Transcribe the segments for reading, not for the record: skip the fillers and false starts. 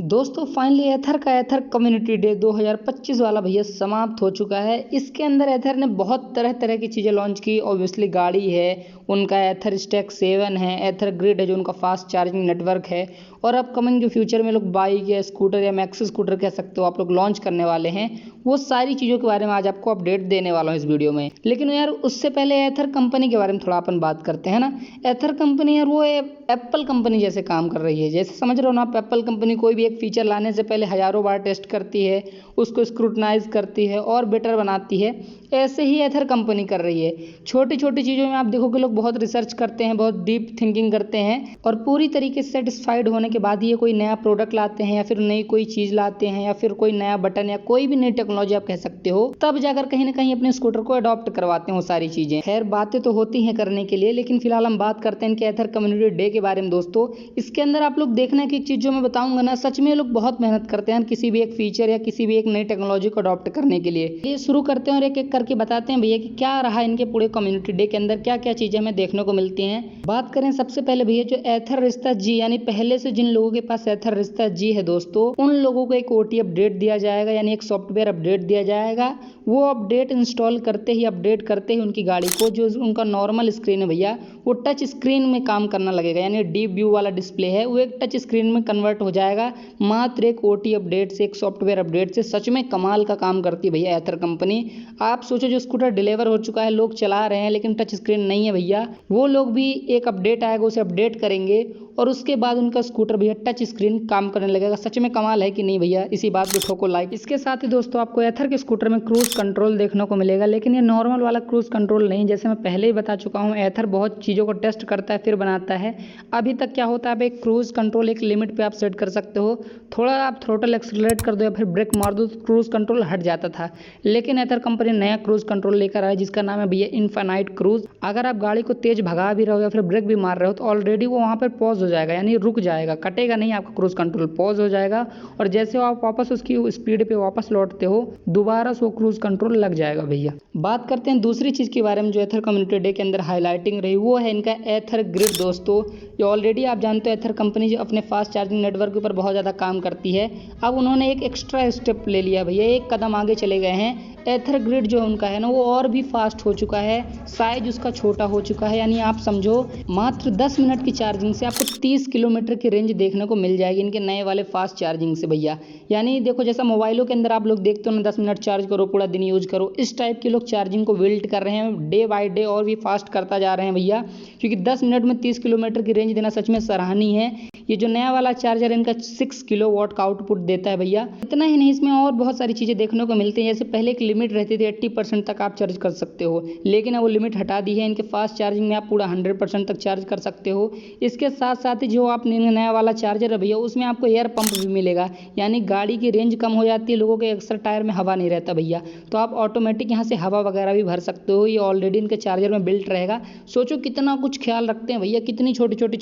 दोस्तों फाइनली एथर का एथर community day 2025 वाला भैया समाप्त हो चुका है। इसके अंदर एथर ने बहुत तरह तरह की चीज़ें लॉन्च की। ऑब्वियसली गाड़ी है, उनका एथर स्टैक 7 है, एथर ग्रिड है जो उनका फास्ट चार्जिंग नेटवर्क है, और अपकमिंग जो फ्यूचर में लोग बाइक या स्कूटर या मैक्स स्कूटर कह सकते हो आप लोग लॉन्च करने वाले हैं, वो सारी चीज़ों के बारे में आज आपको अपडेट देने वाला हूँ इस वीडियो में। लेकिन यार उससे पहले एथर कंपनी के बारे में थोड़ा अपन बात करते हैं ना। एथर कंपनी यार वो एप्पल कंपनी जैसे काम कर रही है। जैसे समझ रहे हो ना आप, एप्पल कंपनी कोई भी एक फीचर लाने से पहले हज़ारों बार टेस्ट करती है, उसको स्क्रूटनाइज करती है और बेटर बनाती है। ऐसे ही एथर कंपनी कर रही है। छोटी छोटी चीज़ों में आप देखोगे लोग बहुत रिसर्च करते हैं, बहुत डीप थिंकिंग करते हैं, और पूरी तरीके से सेटिस्फाइड होने के बाद ये कोई नया प्रोडक्ट लाते हैं या फिर नई कोई चीज़ लाते हैं या फिर कोई नया बटन या कोई भी नई टेक्नोलॉजी आप कह सकते हो, तब जाकर कहीं ना कहीं अपने स्कूटर को अडॉप्ट करवाते हैं वो सारी चीज़ें। खैर बातें तो होती हैं करने के लिए, लेकिन फिलहाल हम बात करते हैं इनके एथर कम्युनिटी डे के बारे में। दोस्तों इसके अंदर आप लोग देखना कि एक चीज़ जो मैं बताऊंगा ना, सच में लोग बहुत मेहनत करते हैं किसी भी एक फीचर या किसी भी एक नई टेक्नोलॉजी को अडॉप्ट करने के लिए। ये शुरू करते हैं और एक एक करके बताते हैं भैया कि क्या रहा इनके पूरे कम्युनिटी डे के अंदर, क्या क्या चीज़ें हमें देखने को मिलती हैं। बात करें सबसे पहले भैया जो एथर रिश्ता जी, यानी पहले से जिन लोगों के पास एथर रिश्ता जी है दोस्तों, उन लोगों को एक ओटी अपडेट दिया जाएगा, यानी एक सॉफ्टवेयर अपडेट दिया जाएगा। वो अपडेट इंस्टॉल करते ही उनकी गाड़ी को जो उनका नॉर्मल स्क्रीन है भैया, वो टच स्क्रीन में काम करना लगेगा। यानी डीप व्यू वाला डिस्प्ले है वो एक टच स्क्रीन में कन्वर्ट हो जाएगा मात्र एक ओटी अपडेट से, एक सॉफ्टवेयर अपडेट से। सच में कमाल का काम करती है भैया एथर कंपनी। आप सोचो जो स्कूटर डिलीवर हो चुका है, लोग चला रहे हैं लेकिन टच स्क्रीन नहीं है भैया, वो लोग भी एक अपडेट आएगा उसे अपडेट करेंगे और उसके बाद उनका स्कूटर भैया टच स्क्रीन काम करने लगेगा। सच में कमाल है कि नहीं भैया? इसी बात को ठोको लाइक। इसके साथ ही दोस्तों आपको एथर के स्कूटर में क्रूज कंट्रोल देखने को मिलेगा, लेकिन ये नॉर्मल वाला क्रूज कंट्रोल नहीं। जैसे मैं पहले ही बता चुका हूँ, एथर बहुत चीज़ों को टेस्ट करता है फिर बनाता है। अभी तक क्या होता है, एक क्रूज कंट्रोल एक लिमिट पे आप सेट कर सकते हो, थोड़ा आप थ्रोटल एक्सेलरेट कर दो या फिर ब्रेक मार दो तो क्रूज कंट्रोल हट जाता था। लेकिन एथर कंपनी नया क्रूज कंट्रोल लेकर आया जिसका नाम है भैया इनफाइनाइट क्रूज। अगर आप गाड़ी को तेज भगा भी रहे हो या फिर ब्रेक भी मार रहे हो तो ऑलरेडी वो वहाँ पर पॉज हो जाएगा, यानी रुक जाएगा, कटेगा नहीं, आपका क्रूज कंट्रोल पॉज हो जाएगा। और जैसे आप वापस उसकी स्पीड पे वापस लौटते हो दोबारा से वो क्रूज कंट्रोल लग जाएगा भैया। बात करते हैं दूसरी चीज़ के बारे में जो एथर कम्युनिटी डे के अंदर हाईलाइटिंग रही, वो है इनका एथर ग्रिड। दोस्तों ये ऑलरेडी आप जानते हो एथर कंपनी जो अपने फास्ट चार्जिंग नेटवर्क के ऊपर बहुत ज़्यादा काम करती है, अब उन्होंने एक एक्स्ट्रा स्टेप ले लिया भैया, एक कदम आगे चले गए हैं। एथर ग्रिड जो उनका है ना वो और भी फास्ट हो चुका है, साइज उसका छोटा हो चुका है। यानी आप समझो मात्र 10 मिनट की चार्जिंग से आपको 30 किलोमीटर की रेंज देखने को मिल जाएगी इनके नए वाले फास्ट चार्जिंग से भैया। यानी देखो जैसा मोबाइलों के अंदर आप लोग देखते हो ना 10 मिनट चार्ज करो पूरा दिन यूज करो, इस टाइप के लोग चार्जिंग को बिल्ड कर रहे हैं, डे बाय डे और भी फास्ट करता जा रहे हैं भैया। क्योंकि 10 मिनट में 30 किलोमीटर की रेंज देना सच में सराहनीय है। ये जो नया वाला चार्जर इनका 6 किलोवाट का आउटपुट देता है भैया। इतना ही नहीं, इसमें और बहुत सारी चीज़ें देखने को मिलती हैं। जैसे पहले एक लिमिट रहती थी 80% तक आप चार्ज कर सकते हो, लेकिन अब वो लिमिट हटा दी है। इनके फास्ट चार्जिंग में आप पूरा 100% तक चार्ज कर सकते हो। इसके साथ साथ ही जो आप नया वाला चार्जर है भैया उसमें आपको एयर पंप भी मिलेगा, यानी गाड़ी की रेंज कम हो जाती है, लोगों के अक्सर टायर में हवा नहीं रहता भैया, तो आप ऑटोमेटिक यहाँ से हवा वगैरह भी भर सकते हो। ये ऑलरेडी इनके चार्जर में बिल्ट रहेगा। सोचो कितना कुछ ख्याल रखते हैं भैया, कितनी छोटी छोटी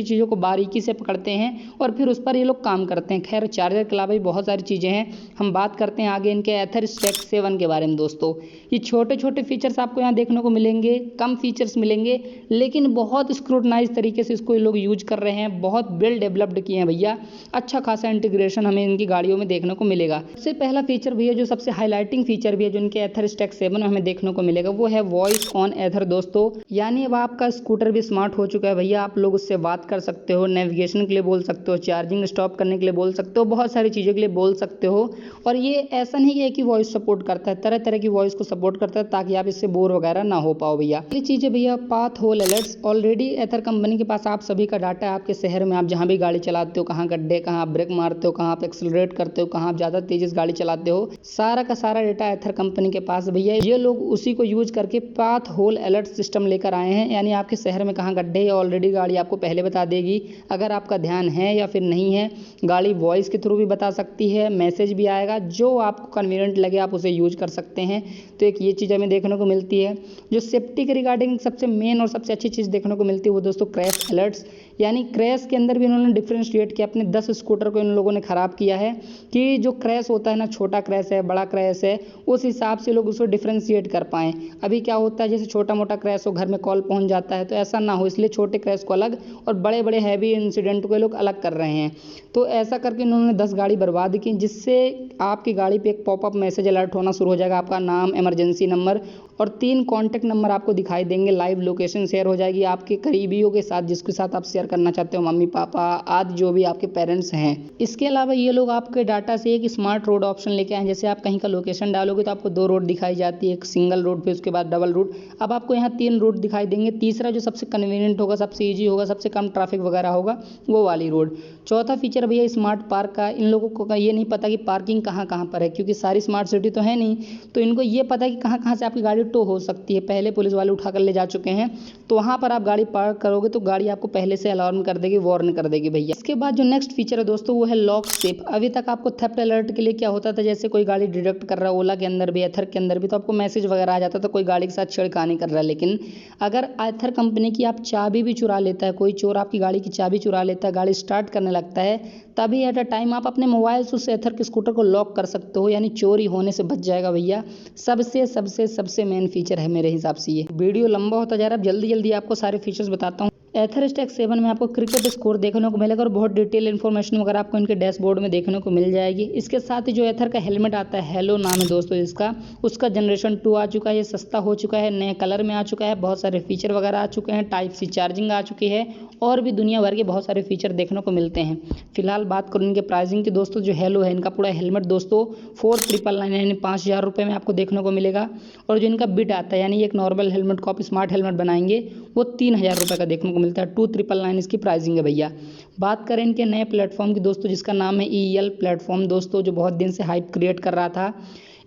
चीज़ों को बारीकी से पकड़ते हैं और फिर उस पर ये लोग काम करते हैं। खैर चार्जर के अलावा भी बहुत सारी चीज़ें हैं। हम बात करते हैं आगे इनके एथर स्टैक 7 के बारे में। दोस्तों ये छोटे छोटे फीचर्स आपको यहाँ देखने को मिलेंगे, कम फीचर्स मिलेंगे, लेकिन बहुत स्क्रूटनाइज तरीके से इसको ये लोग यूज कर रहे हैं, बहुत वेल डेवलप्ड किए हैं भैया। अच्छा खासा इंटीग्रेशन हमें इनकी गाड़ियों में देखने को मिलेगा। सबसे पहला फीचर भैया जो सबसे हाईलाइटिंग फीचर भी है जो इनके एथर स्टैक 7 में हमें देखने को मिलेगा, वो है वॉइस ऑन एथर। दोस्तों यानी अब आपका स्कूटर भी स्मार्ट हो चुका है भैया, आप लोग उससे बात कर सकते हो, नेविगेशन के लिए बोल सकते हो, चार्जिंग स्टॉप करने के लिए बोल सकते हो, बहुत सारी चीज़ों के लिए बोल सकते हो। और ये ऐसा नहीं है कि वॉइस सपोर्ट करता है, तरह तरह की वॉइस को सपोर्ट करता है ताकि आप इससे बोर वगैरह ना हो पाओ भैया। ये चीज़ें भैया पाथ होल अलर्ट्स, ऑलरेडी एथर कंपनी के पास आप सभी का डाटा है। आपके शहर में आप जहाँ भी गाड़ी चलाते हो, कहाँ गड्ढे, कहाँ आप ब्रेक मारते हो, कहाँ आप एक्सेलरेट करते हो, कहाँ आप ज़्यादा तेज गाड़ी चलाते हो, सारा का सारा डाटा एथर कंपनी के पास भैया। ये लोग उसी को यूज करके पाथ होल अलर्ट सिस्टम लेकर आए हैं, यानी आपके शहर में कहाँ गड्ढे है ऑलरेडी गाड़ी आपको पहले बता देगी। अगर आपका ध्यान है या फिर नहीं है, गाड़ी वॉइस के थ्रू भी बता सकती है, मैसेज भी आएगा, जो आपको कन्वीनियंट लगे आप उसे यूज कर सकते हैं। तो एक ये चीज़ हमें देखने को मिलती है। जो सेफ्टी के रिगार्डिंग सबसे मेन और सबसे अच्छी चीज़ देखने को मिलती है वो दोस्तों क्रैश अलर्ट्स, यानी क्रैश के अंदर भी इन्होंने डिफरेंशिएट किया, अपने 10 स्कूटर को इन लोगों ने ख़राब किया है कि जो क्रैश होता है ना, छोटा क्रैश है, बड़ा क्रैश है, उस हिसाब से लोग उसको डिफरेंशिएट कर पाएँ। अभी क्या होता है, जैसे छोटा मोटा क्रैश हो, घर में कॉल पहुंच जाता है, तो ऐसा ना हो, इसलिए छोटे क्रैश को अलग और बड़े बड़े हैवी इंसिडेंट को ये लोग अलग कर रहे हैं। तो ऐसा करके इन्होंने 10 गाड़ी बर्बाद की, जिससे आपकी गाड़ी पे एक पॉपअप मैसेज अलर्ट होना शुरू हो जाएगा, आपका नाम, इमरजेंसी नंबर और 3 कॉन्टैक्ट नंबर आपको दिखाई देंगे, लाइव लोकेशन शेयर हो जाएगी आपके करीबियों के साथ, जिसके साथ आप शेयर करना चाहते हो, मम्मी पापा आदि जो भी आपके पेरेंट्स हैं। इसके अलावा ये लोग आपके डाटा से एक स्मार्ट रोड ऑप्शन लेके आए, जैसे आप कहीं का लोकेशन डालोगे तो आपको 2 रोड दिखाई जाती है, एक सिंगल रोड पे उसके बाद डबल रूट। अब आपको यहाँ 3 रोड दिखाई देंगे, तीसरा जो सबसे कन्वीनियंट होगा, सबसे ईजी होगा, सबसे कम ट्रैफिक वगैरह होगा, वो वाली रोड। चौथा फीचर भैया स्मार्ट पार्क का। इन लोगों को ये नहीं पता कि पार्किंग कहाँ कहाँ पर है, क्योंकि सारी स्मार्ट सिटी तो है नहीं, तो इनको ये पता है कि कहाँ कहाँ से आपकी गाड़ी टो हो सकती है। पहले पुलिस वाले उठा कर ले जा चुके हैं, तो वहाँ पर आप गाड़ी पार्क करोगे तो गाड़ी आपको पहले से अलार्म कर देगी, वार्न कर देगी भैया। इसके बाद जो नेक्स्ट फीचर है दोस्तों, वो है लॉक सेफ। अभी तक आपको थेफ्ट अलर्ट के लिए क्या होता था, जैसे कोई गाड़ी डिडक्ट कर रहा है ओला के अंदर भी, एथर के अंदर भी, तो आपको मैसेज वगैरह आ जाता था कोई गाड़ी के साथ छेड़खानी कर रहा है। लेकिन अगर एथर कंपनी की आप चाबी भी चुरा लेता है, कोई चोर आपकी गाड़ी की चाबी चुरा लेता है, गाड़ी स्टार्ट करने लगता है, तभी एट अ टाइम आप अपने मोबाइल से उस एथर के स्कूटर को लॉक कर सकते हो, यानी चोरी होने से बच जाएगा भैया। सबसे सबसे सबसे मेन फीचर है मेरे हिसाब से ये। वीडियो लंबा होता जा रहा है, अब जल्दी जल्दी आपको सारे फीचर्स बताता हूँ। एथर स्टैक 7 में आपको क्रिकेट स्कोर देखने को मिलेगा और बहुत डिटेल इन्फॉर्मेशन वगैरह आपको इनके डैशबोर्ड में देखने को मिल जाएगी। इसके साथ ही जो एथर का हेलमेट आता है, हेलो नाम है दोस्तों इसका, उसका जनरेशन 2 आ चुका है, ये सस्ता हो चुका है, नए कलर में आ चुका है, बहुत सारे फीचर वगैरह आ चुके हैं, टाइप सी चार्जिंग आ चुकी है और भी दुनिया भर के बहुत सारे फीचर देखने को मिलते हैं। फिलहाल बात करूँ इनके प्राइसिंग की दोस्तों, जो हेलो है इनका पूरा हेलमेट दोस्तों 4999 यानी 5000 रुपये में आपको देखने को मिलेगा। और जो इनका बिट आता है, यानी एक नॉर्मल हेलमेट को आप स्मार्ट हेलमेट बनाएंगे, वो 3000 रुपये का देखने को मिलता है। 2999 इसकी प्राइसिंग है भैया। बात करें इनके नए प्लेटफॉर्म की दोस्तों, जिसका नाम है EL प्लेटफॉर्म दोस्तों, जो बहुत दिन से हाइप क्रिएट कर रहा था।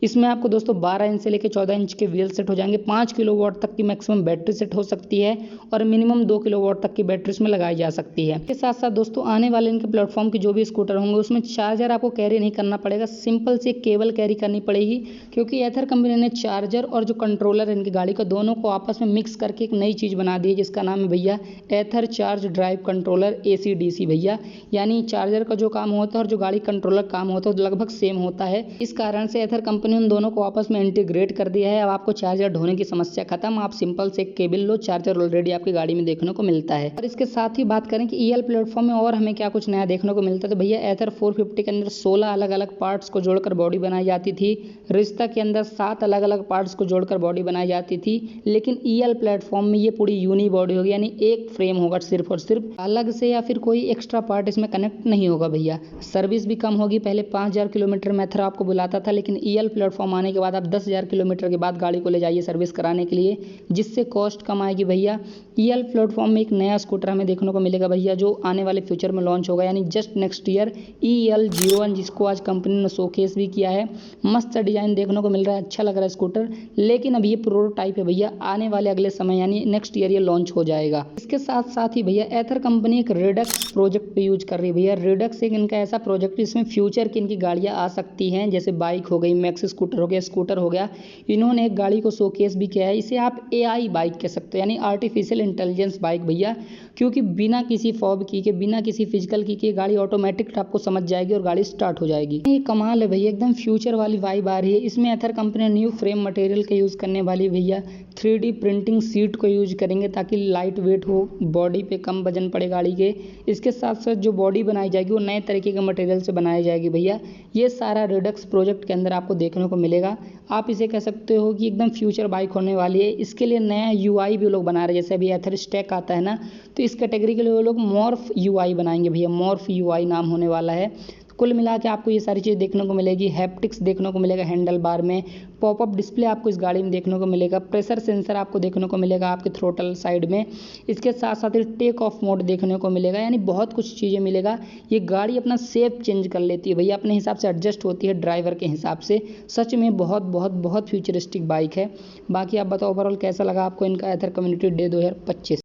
इसमें आपको दोस्तों 12 इंच से लेकर 14 इंच के व्हील सेट हो जाएंगे, 5 किलोवाट तक की मैक्सिमम बैटरी सेट हो सकती है और मिनिमम 2 किलोवाट तक की बैटरी इसमें लगाई जा सकती है। इसके साथ साथ दोस्तों आने वाले इनके प्लेटफॉर्म के जो भी स्कूटर होंगे, उसमें चार्जर आपको कैरी नहीं करना पड़ेगा, सिंपल से केबल कैरी करनी पड़ेगी, क्योंकि एथर कंपनी ने चार्जर और जो कंट्रोलर इनकी गाड़ी का, दोनों को आपस में मिक्स करके एक नई चीज़ बना दी है, जिसका नाम है भैया एथर चार्ज ड्राइव कंट्रोलर AC/DC भैया। यानी चार्जर का जो काम होता है और जो गाड़ी कंट्रोलर काम होता है वो लगभग सेम होता है। इस कारण से एथर कंपनी उन दोनों को आपस में इंटीग्रेट कर दिया है। अब आपको चार्जर ढोने की समस्या खत्म, आप सिंपल से एक केबल लो, चार्जर ऑलरेडी आपकी गाड़ी में देखने को मिलता है। और इसके साथ ही बात करें कि EL प्लेटफॉर्म में और हमें क्या कुछ नया देखने को मिलता है, तो भैया एथर 450 के अंदर 16 अलग अलग पार्ट्स को जोड़कर बॉडी बनाई जाती थी, रिश्ता के अंदर 7 अलग अलग पार्ट्स को जोड़कर बॉडी बनाई जाती थी, लेकिन EL प्लेटफॉर्म में ये पूरी यूनी बॉडी होगी, यानी एक फ्रेम होगा सिर्फ और सिर्फ, अलग से या फिर कोई एक्स्ट्रा पार्ट इसमें कनेक्ट नहीं होगा भैया। सर्विस भी कम होगी, पहले 5000 किलोमीटर में एथर आपको बुलाता था, लेकिन EL प्लेटफॉर्म आने के बाद आप 10,000 किलोमीटर के बाद गाड़ी को ले जाइए सर्विस कराने के लिए, जिससे कॉस्ट कम आएगी भैया। EL प्लेटफॉर्म में एक नया स्कूटर हमें देखने को मिलेगा भैया, जो आने वाले फ्यूचर में लॉन्च होगा, यानी जस्ट नेक्स्ट ईयर, EL01, जिसको आज कंपनी ने शोकेस भी किया है। मस्त डिजाइन देखने को मिल रहा है, अच्छा लग रहा है स्कूटर, लेकिन अब ये प्रोटोटाइप है भैया, आने वाले अगले समय यानी नेक्स्ट ईयर ये लॉन्च हो जाएगा। इसके साथ साथ ही भैया एथर कंपनी एक रेडक्स प्रोजेक्ट पे यूज कर रही है भैया। रेडक्स एक इनका ऐसा प्रोजेक्ट, इसमें फ्यूचर की इनकी गाड़ियाँ आ सकती हैं, जैसे बाइक हो गई, मैक्स स्कूटर हो गया, स्कूटर हो गया। इन्होंने एक गाड़ी को शोकेस भी किया है, इसे आप AI बाइक कह सकते हो, यानी आर्टिफिशियल इंटेलिजेंस बाइक भैया, क्योंकि बिना किसी फॉब की के, बिना किसी फिजिकल की के गाड़ी ऑटोमेटिक आपको समझ जाएगी और गाड़ी स्टार्ट हो जाएगी। ये कमाल है भैया, एकदम फ्यूचर वाली वाइब आ रही है। इसमें एथर कंपनी न्यू फ्रेम मटेरियल का यूज़ करने वाली भैया, 3D प्रिंटिंग सीट को यूज करेंगे ताकि लाइट वेट हो, बॉडी पे कम वजन पड़े गाड़ी के। इसके साथ साथ जो बॉडी बनाई जाएगी वो नए तरीके के मटेरियल से बनाई जाएगी भैया। ये सारा रेडक्स प्रोजेक्ट के अंदर आपको देखने को मिलेगा। आप इसे कह सकते हो कि एकदम फ्यूचर बाइक होने वाली है। इसके लिए नया UI भी वो लोग बना रहे हैं, जैसे अभी एथर स्टैक आता है ना, तो इस कैटेगरी के लिए वो लोग मॉर्फ UI बनाएंगे भैया, मॉर्फ UI नाम होने वाला है। कुल मिला के आपको ये सारी चीज़ देखने को मिलेगी। हैप्टिक्स देखने को मिलेगा हैंडल बार में, पॉपअप डिस्प्ले आपको इस गाड़ी में देखने को मिलेगा, प्रेशर सेंसर आपको देखने को मिलेगा आपके थ्रोटल साइड में। इसके साथ साथ ही टेक ऑफ मोड देखने को मिलेगा, यानी बहुत कुछ चीज़ें मिलेगा। ये गाड़ी अपना शेप चेंज कर लेती है भैया, अपने हिसाब से एडजस्ट होती है ड्राइवर के हिसाब से। सच में बहुत बहुत बहुत फ्यूचरिस्टिक बाइक है। बाकी आप बताओ ओवरऑल कैसा लगा आपको इनका एथर कम्युनिटी डे 2025।